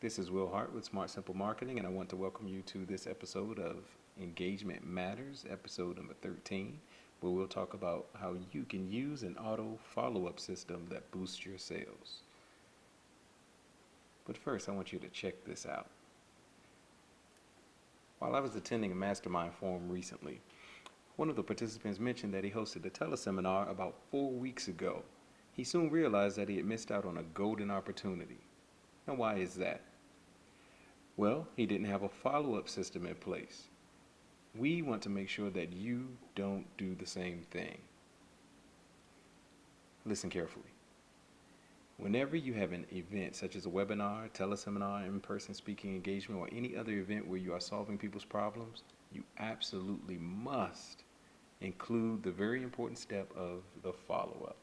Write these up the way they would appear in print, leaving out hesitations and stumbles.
This is Will Hart with Smart Simple Marketing, and I want to welcome you to this episode of Engagement Matters, episode number 13, where we'll talk about how you can use an auto follow-up system that boosts your sales. But first, I want you to check this out. While I was attending a mastermind forum recently, one of the participants mentioned that he hosted a teleseminar about 4 weeks ago. He soon realized that he had missed out on a golden opportunity. Now, why is that? Well, he didn't have a follow-up system in place. We want to make sure that you don't do the same thing. Listen carefully. Whenever you have an event such as a webinar, teleseminar, in-person speaking engagement, or any other event where you are solving people's problems, you absolutely must include the very important step of the follow-up.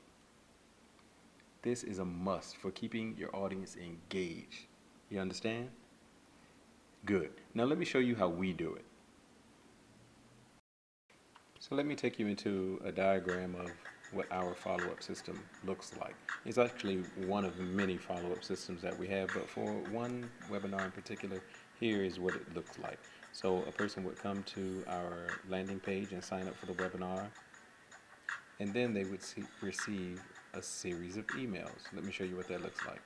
This is a must for keeping your audience engaged. You understand? Good. Now let me show you how we do it. So let me take you into a diagram of what our follow-up system looks like. It's actually one of many follow-up systems that we have, but for one webinar in particular, here is what it looks like. So a person would come to our landing page and sign up for the webinar, and then they would receive a series of emails. Let me show you what that looks like.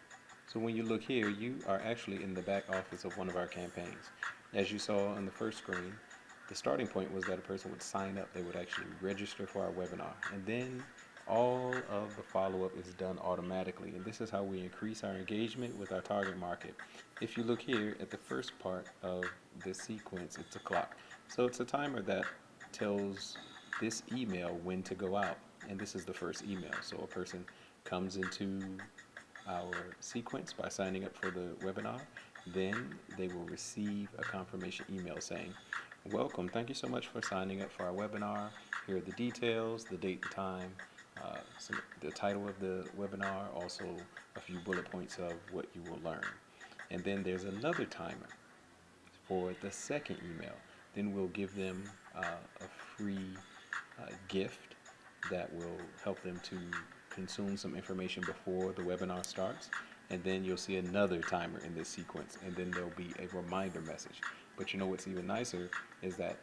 So when you look here, you are actually in the back office of one of our campaigns. As you saw on the first screen, the starting point was that a person would sign up, they would actually register for our webinar, and then all of the follow-up is done automatically. And this is how we increase our engagement with our target market. If you look here at the first part of this sequence, it's a clock. So it's a timer that tells this email when to go out, and this is the first email. So a person comes into our sequence by signing up for the webinar, then they will receive a confirmation email saying, "Welcome, thank you so much for signing up for our webinar. Here are the details, the date, the time, the title of the webinar, also a few bullet points of what you will learn." And then there's another timer for the second email. Then we'll give them a free gift that will help them to consume some information before the webinar starts. And then you'll see another timer in this sequence, and then there'll be a reminder message. But you know what's even nicer is that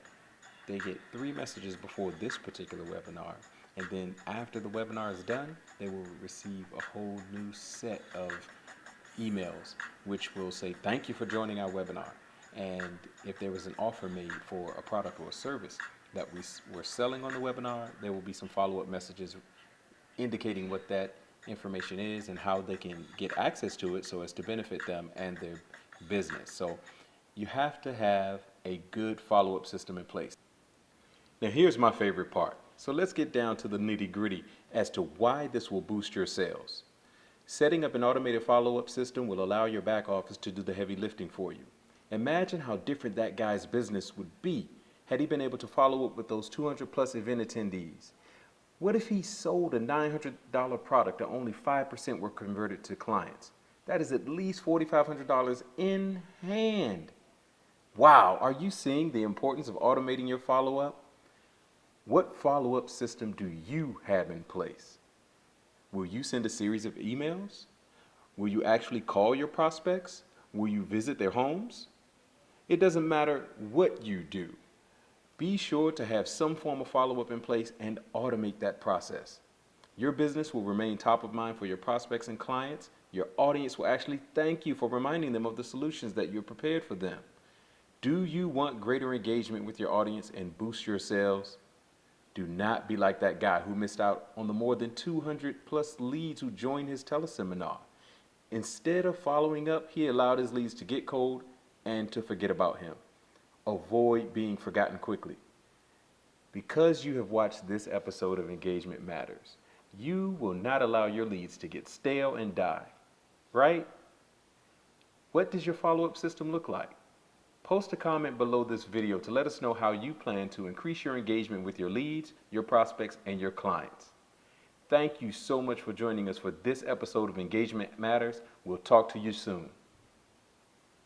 they get 3 messages before this particular webinar, and then after the webinar is done, they will receive a whole new set of emails which will say thank you for joining our webinar. And if there was an offer made for a product or a service that we were selling on the webinar, there will be some follow-up messages indicating what that information is and how they can get access to it so as to benefit them and their business. So you have to have a good follow-up system in place. Now here's my favorite part. So let's get down to the nitty-gritty as to why this will boost your sales. Setting up an automated follow-up system will allow your back office to do the heavy lifting for you. Imagine how different that guy's business would be had he been able to follow up with those 200 plus event attendees. What if he sold a $900 product and only 5% were converted to clients? That is at least $4,500 in hand. Wow, are you seeing the importance of automating your follow-up? What follow-up system do you have in place? Will you send a series of emails? Will you actually call your prospects? Will you visit their homes? It doesn't matter what you do. Be sure to have some form of follow-up in place and automate that process. Your business will remain top of mind for your prospects and clients. Your audience will actually thank you for reminding them of the solutions that you're prepared for them. Do you want greater engagement with your audience and boost your sales? Do not be like that guy who missed out on the more than 200 plus leads who joined his teleseminar. Instead of following up, he allowed his leads to get cold and to forget about him. Avoid being forgotten quickly. Because you have watched this episode of Engagement Matters, you will not allow your leads to get stale and die, right? What does your follow-up system look like? Post a comment below this video to let us know how you plan to increase your engagement with your leads, your prospects, and your clients. Thank you so much for joining us for this episode of Engagement Matters. We'll talk to you soon.